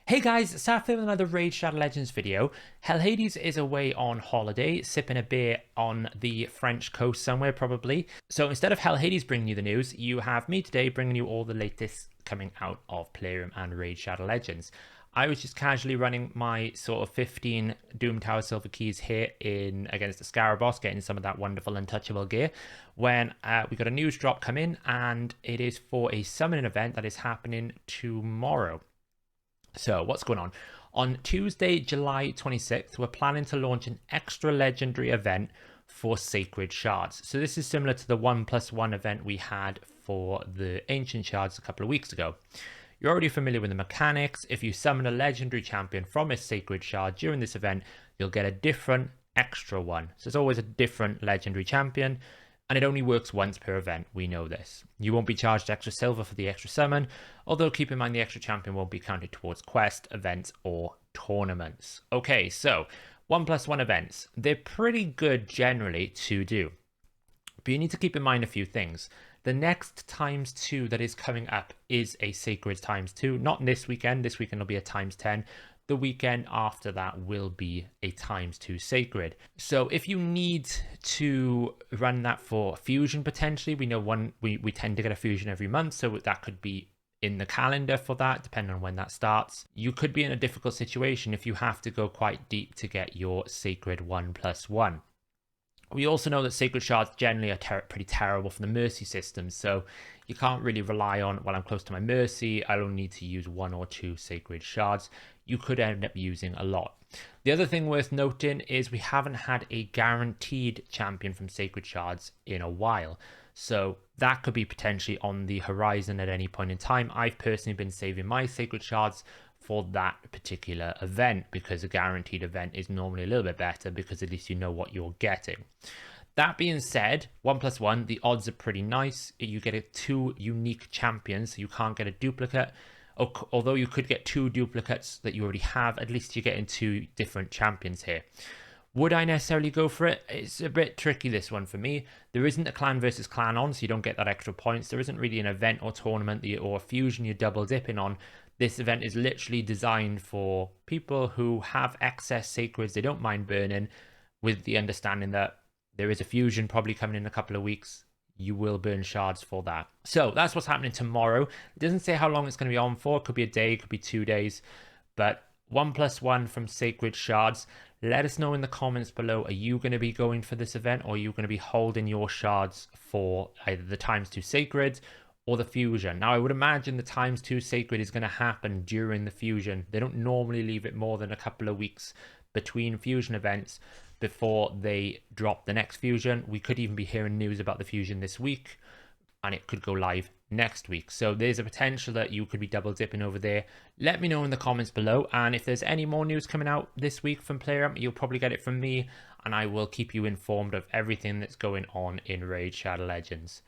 Hey guys, Saf here with another Raid Shadow Legends video. Hellhades is away on holiday, sipping a beer on the French coast somewhere probably. So instead of Hellhades bringing you the news, you have me today bringing you all the latest coming out of Playroom and Raid Shadow Legends. I was just casually running my sort of 15 Doom Tower Silver Keys here in against the Scarab boss, getting some of that wonderful untouchable gear, when we got a news drop come in, and it is for a summoning event that is happening tomorrow. So what's going on? On Tuesday, July 26th, we're planning to launch an extra legendary event for Sacred Shards. So this is similar to the 1+1 event we had for the Ancient Shards a couple of weeks ago. You're already familiar with the mechanics. If you summon a legendary champion from a Sacred Shard during this event, you'll get a different extra one. So it's always a different legendary champion, and it only works once per event. We know this. You won't be charged extra silver for the extra summon, although keep in mind the extra champion won't be counted towards quest, events, or tournaments. Okay, so 1+1 events. They're pretty good generally to do, but you need to keep in mind a few things. The next ×2 that is coming up is a Sacred ×2. Not this weekend. This weekend will be a ×10. The weekend after that will be a ×2 Sacred. So if you need to run that for fusion, potentially, we know we tend to get a fusion every month, so that could be in the calendar for that, depending on when that starts. You could be in a difficult situation if you have to go quite deep to get your Sacred 1+1. We also know that Sacred Shards generally are pretty terrible for the Mercy system, so you can't really rely on, well, I'm close to my Mercy, I'll only need to use 1 or 2 Sacred Shards. You could end up using a lot. The other thing worth noting is we haven't had a guaranteed champion from Sacred Shards in a while, so that could be potentially on the horizon at any point in time. I've personally been saving my Sacred Shards for that particular event, because a guaranteed event is normally a little bit better because at least you know what you're getting. That being said, 1+1, the odds are pretty nice. You get 2 unique champions, so you can't get a duplicate. Although you could get 2 duplicates that you already have, at least you're getting 2 different champions here. Would I necessarily go for it? It's a bit tricky, this one, for me. There isn't a clan versus clan on, so you don't get that extra points. There isn't really an event or tournament or a fusion you're double dipping on. This event is literally designed for people who have excess sacreds they don't mind burning, with the understanding that there is a fusion probably coming in a couple of weeks. You will burn shards for that. So that's what's happening tomorrow. It doesn't say how long it's going to be on for. It could be a day, it could be 2 days. But 1+1 from Sacred Shards. Let us know in the comments below, are you going to be going for this event, or are you going to be holding your shards for either the ×2 Sacred or the fusion? Now, I would imagine the ×2 Sacred is going to happen during the fusion. They don't normally leave it more than a couple of weeks between fusion events before they drop the next fusion. We could even be hearing news about the fusion this week, and it could go live next week. So there's a potential that you could be double dipping over there. Let me know in the comments below, and if there's any more news coming out this week from Playroom, you'll probably get it from me, and I will keep you informed of everything that's going on in Raid Shadow Legends.